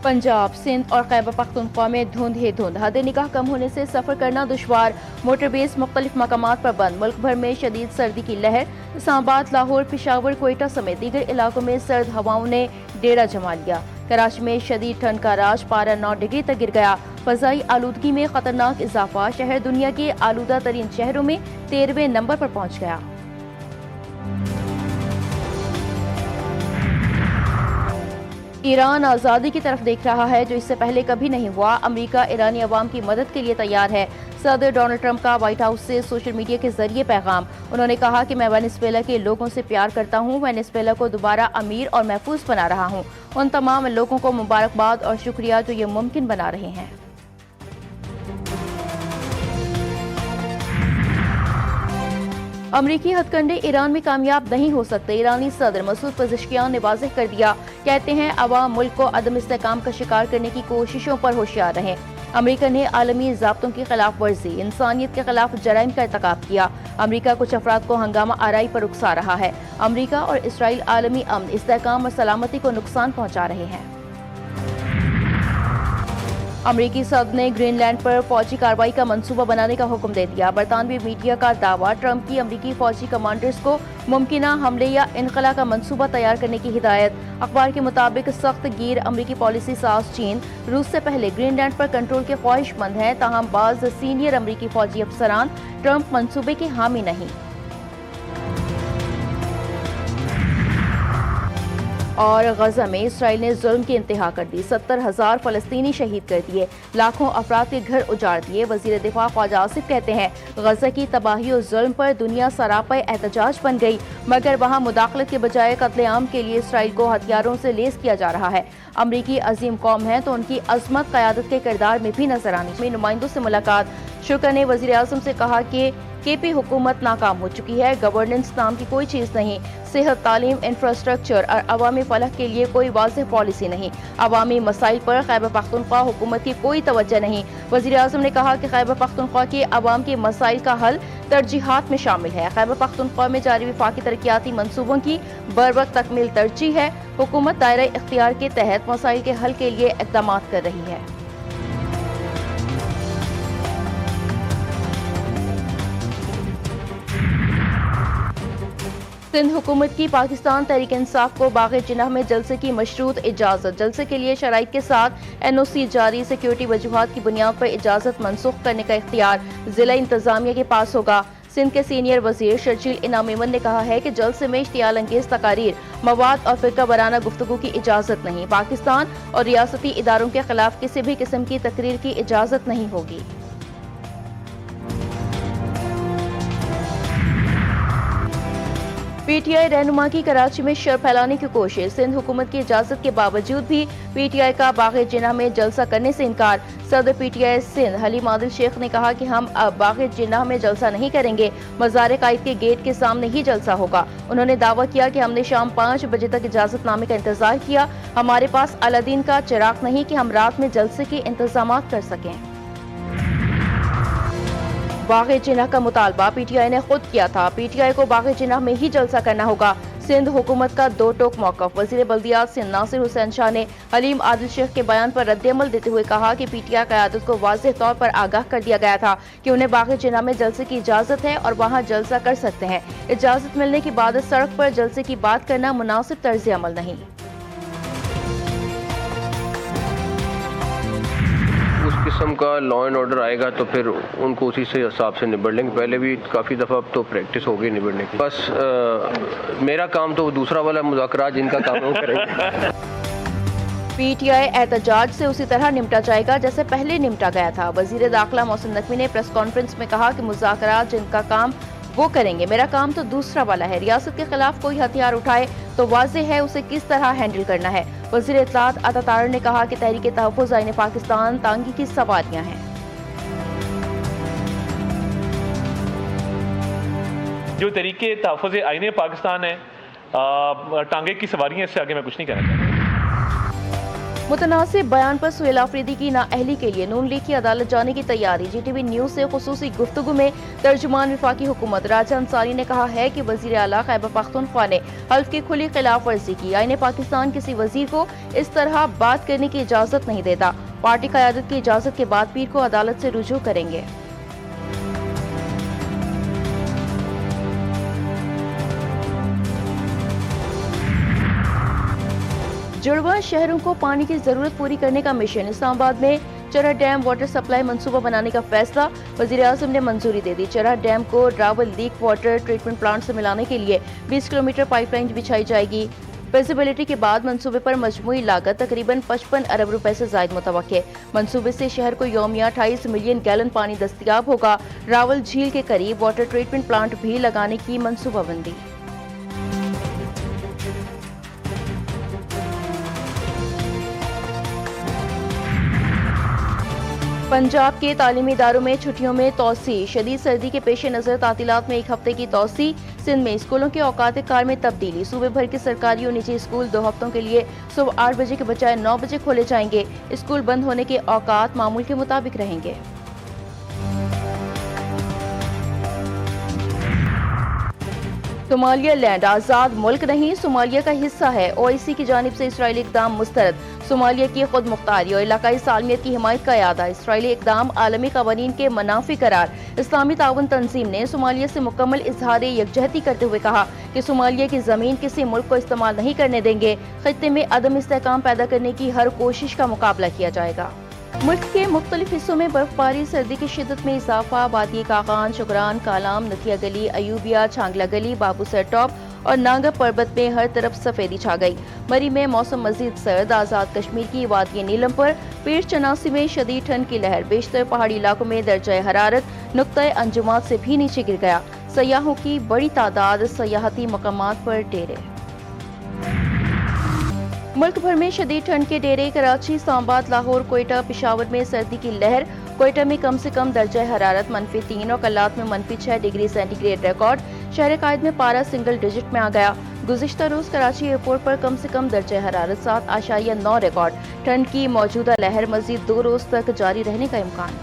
पंजाब, सिंध और खैबर पख्तूनख्वा में धुंध ही धुंध। हद निगाह कम होने से सफर करना दुश्वार। मोटरवेज मुख्तलिफ मकामात पर बंद। मुल्क भर में शदीद सर्दी की लहर। इस्लामाबाद, लाहौर, पेशावर, कोयटा समेत दीगर इलाकों में सर्द हवाओं ने डेरा जमा लिया। कराची में शदीद ठंड का राज, पारा 9 डिग्री तक गिर गया। फजाई आलूदगी में खतरनाक इजाफा। शहर दुनिया के आलूदा तरीन शहरों में 13वें नंबर पर पहुंच गया। ईरान आज़ादी की तरफ देख रहा है जो इससे पहले कभी नहीं हुआ। अमेरिका ईरानी अवाम की मदद के लिए तैयार है। सदर डोनाल्ड ट्रंप का व्हाइट हाउस से सोशल मीडिया के जरिए पैगाम। उन्होंने कहा कि मैं वेनेजुएला के लोगों से प्यार करता हूँ। वेनेजुएला को दोबारा अमीर और महफूज बना रहा हूँ। उन तमाम लोगों को मुबारकबाद और शुक्रिया जो ये मुमकिन बना रहे हैं। अमरीकी हथकंडे ईरान में कामयाब नहीं हो सकते। ईरानी सदर मसूद पज़ेश्कियान ने वाज़ेह कर दिया। कहते हैं अवाम मुल्क को अदम इस्तेहकाम का शिकार करने की कोशिशों पर होशियार रहें। अमरीका ने आलमी ज़ाब्तों की खिलाफ वर्जी, इंसानियत के खिलाफ जराइम का इर्तिकाब किया। अमरीका कुछ अफराद को हंगामा आराई पर उकसा रहा है। अमरीका और इसराइल आलमी अमन, इस्तेहकाम और सलामती को नुकसान पहुंचा रहे हैं। अमरीकी सदर ने ग्रीनलैंड पर फौजी कार्रवाई का मंसूबा बनाने का हुक्म दे दिया। बरतानवी मीडिया का दावा, ट्रंप की अमरीकी फौजी कमांडर्स को मुमकिना हमले या इनखला का मंसूबा तैयार करने की हिदायत। अखबार के मुताबिक सख्त गिर अमरीकी पॉलिसी साज चीन रूस से पहले ग्रीनलैंड पर कंट्रोल के ख्वाहिशमंद है। ताहम बाज सीनियर अमरीकी फौजी अफसरान ट्रंप मंसूबे के हामी नहीं। और गजा में इसराइल ने जुल्म की इंतहा कर दी। 70,000 फलस्तीनी शहीद कर दिए। लाखों अफराद के घर उजाड़ दिए। वजीर दिफा ख्वाजा आसिफ कहते हैं गजा की तबाही और जुल्म पर दुनिया सरापा एहतजाज बन गई, मगर वहाँ मुदाखलत के बजाय कत्लेआम के लिए इसराइल को हथियारों से लेस किया जा रहा है। अमरीकी अजीम कौम है तो उनकी अजमत क़यादत के किरदार में भी नजर आनी चाहिए। नुमाइंदों से मुलाकात। शुक्र ने वजीर आज़म से कहा कि केपी हुकूमत नाकाम हो चुकी है। गवर्नेंस नाम की कोई चीज़ नहीं। सेहत, तालीम, इंफ्रास्ट्रक्चर और अवामी फलाह के लिए कोई वाज़ेह पॉलिसी नहीं। अवामी मसाइल पर खैबर पख्तूनख्वा हुकूमत की कोई तवज्जो नहीं। वज़ीर आज़म ने कहा कि खैबर पख्तूनख्वा के अवाम के मसाइल का हल तरजीहात में शामिल है। खैबर पख्तूनख्वा में जारी वफाकी तरक्याती मंसूबों की बरवक्त तकमील तरजीह है। हुकूमत दायरा इख्तियार के तहत मसाइल के हल के लिए इक़दाम कर रही है। सिंध हुकूमत की पाकिस्तान तहरीक इंसाफ को बाग़ जिन्ना में जलसे की मशरूत इजाज़त। जलसे के लिए शराइत के साथ NOC जारी। सिक्योरिटी वजूहात की बुनियाद पर इजाज़त मनसूख करने का इख्तियार ज़िला इंतज़ामिया के पास होगा। सिंध के सीनियर वज़ीर शर्जील इनाम ने कहा है कि जलसे में इश्तियाल अंगेज़ तकारीर, मवाद और फ़िरका वाराना गुफ्तगू की इजाज़त नहीं। पाकिस्तान और रियासती इदारों के खिलाफ किसी भी किस्म की तकरीर की इजाज़त नहीं होगी। PTI रहनुमा की कराची में शर फैलाने की कोशिश। सिंध हुकूमत की इजाज़त के बावजूद भी PTI का बाग़ जिन्ना में जलसा करने से इनकार। सदर PTI सिंध हलीम आदिल शेख ने कहा कि हम अब बाग़ जिन्ना में जलसा नहीं करेंगे, मज़ार कायद के गेट के सामने ही जलसा होगा। उन्होंने दावा किया कि हमने शाम 5 बजे तक इजाज़तनामे का इंतज़ार किया। हमारे पास अलादीन का चिराग नहीं कि हम रात में जलसे के इंतज़ाम कर सकें। बाग़ जिन्ना का मुतालबा PTI ने खुद किया था। PTI को बाग़ जिन्ना में ही जलसा करना होगा। सिंध हुकूमत का दो टोक मौक़िफ़। वज़ीर बल्दियात सिंध नासिर हुसैन शाह ने हलीम आदिल शेख के बयान पर रद्द-ए-अमल देते हुए कहा कि PTI क़यादत को वाज़ेह तौर पर आगाह कर दिया गया था कि उन्हें बाग़ जिन्ना में जलसे की इजाज़त है और वहाँ जलसा कर सकते हैं। इजाज़त मिलने के बाद सड़क पर जलसे की बात करना मुनासिब तर्ज़-ए-अमल नहीं। उस किस्म का लॉ एंड ऑर्डर आएगा तो फिर उनको उसी से हिसाब से निबड़ लेंगे। पहले भी काफ़ी दफ़ा अब तो प्रैक्टिस हो गई निबड़ने की। बस मेरा काम तो दूसरा वाला मुज़ाकरात जिनका काम है वो करेंगे। PTI एहतजाज से उसी तरह निपटा जाएगा जैसे पहले निपटा गया था। वज़ीर दाखिला मोहसिन नकवी ने प्रेस कॉन्फ्रेंस में कहा कि मुज़ाकरात जिनका काम वो करेंगे, मेरा काम तो दूसरा वाला है। रियासत के खिलाफ कोई हथियार उठाए तो वाज़ेह है उसे किस तरह हैंडल करना है। वज़ीर इत्तलात अता तारड़ ने कहा कि तहरीक तहफ़्फ़ुज़ आईन पाकिस्तान तांगी की सवारियां हैं। जो तरीके तहफ़्फ़ुज़ आईन पाकिस्तान है, टांगे की सवारियां, इससे आगे मैं कुछ नहीं कहना चाहता। मुतनासिब बयान पर सुहेल आफरीदी की नाअहली के लिए नून लीग की अदालत जाने की तैयारी। GTV न्यूज से खुसूसी गुफ्तगू में तर्जुमान विफाकी हुकूमत राजा अंसारी ने कहा है कि वजीर आला खैबर पख्तूनख्वा ने हल्फ की खुली खिलाफ वर्जी की। आईने पाकिस्तान किसी वजीर को इस तरह बात करने की इजाजत नहीं देता। पार्टी क़यादत की इजाजत के बाद पीर को अदालत से रुजू करेंगे। जुड़वा शहरों को पानी की जरूरत पूरी करने का मिशन। इस्लामाबाद में चरह डैम वाटर सप्लाई मंसूबा बनाने का फैसला। वजीर आज़म ने मंजूरी दे दी। चरह डैम को Rawal leak water treatment plant से मिलाने के लिए 20 किलोमीटर पाइपलाइन बिछाई जाएगी। फिजिबिलिटी के बाद मंसूबे पर मजमूई लागत तकरीबन 55 अरब रुपए से जायद मुतवक्के। मंसूबे से शहर को यौमिया 28 मिलियन गैलन पानी दस्तयाब होगा। रावल झील के करीब वाटर ट्रीटमेंट प्लांट भी लगाने की मंसूबाबंदी। पंजाब के तालीमी इदारों में छुट्टियों में तोसी। शदीद सर्दी के पेश नज़र तातीलात में 1 हफ्ते की तोसी। सिंध में स्कूलों के औकात कार में तब्दीली। सूबे भर के सरकारी और निजी स्कूल 2 हफ्तों के लिए सुबह 8 बजे के बजाय 9 बजे खोले जाएंगे। स्कूल बंद होने के औकात मामूल के मुताबिक रहेंगे। सोमालिया लैंड आज़ाद मुल्क नहीं, सोमालिया का हिस्सा है। OIC की जानिब से इसराइली इक़दाम मुस्तरद। सोमालिया की खुद मुख्तारी और इलाकाई सालमियत की हिमायत का इरादा। इसराइली इक़दाम आलमी क़वानीन के मनाफी करार। इस्लामी ताउन तंजीम ने सोमालिया से मुकम्मल इजहार यकजहती करते हुए कहा कि सोमालिया की ज़मीन किसी मुल्क को इस्तेमाल नहीं करने देंगे। खित्ते में अदम इस्तेहकाम पैदा करने की हर कोशिश का मुकाबला किया जाएगा। मुल्क के मुख्तलिफ हिस्सों में बर्फबारी, सर्दी की शिद्दत में इजाफा। वादी काकान, शुगरान, कालाम, नथिया गली, अयूबिया, छांगला गली, बाबूसर टॉप और नांगा पर्वत में हर तरफ सफेदी छा गई। मरी में मौसम मजीद सर्द। आज़ाद कश्मीर की वादी नीलम पर पीर चनासी में शदीद ठंड की लहर। बेशतर पहाड़ी इलाकों में दर्जा हरारत नुक्ता अंजुमात से भी नीचे गिर गया। सयाहों की बड़ी तादाद सयाहती मकामात पर डेरे। मुल्क भर में शदीद ठंड के डेरे। कराची, इस्लामाबाद, लाहौर, कोयटा, पेशावर में सर्दी की लहर। कोयटा में कम से कम दर्जा हरारत -3 और कल्लात में -6 डिग्री सेंटीग्रेड रिकॉर्ड। शहर कायद में पारा सिंगल डिजिट में आ गया। गुज़िश्ता रोज कराची एयरपोर्ट पर कम से कम दर्जा हरारत 7.9 रिकॉर्ड। ठंड की मौजूदा लहर मजीद 2 रोज तक जारी रहने का इम्कान।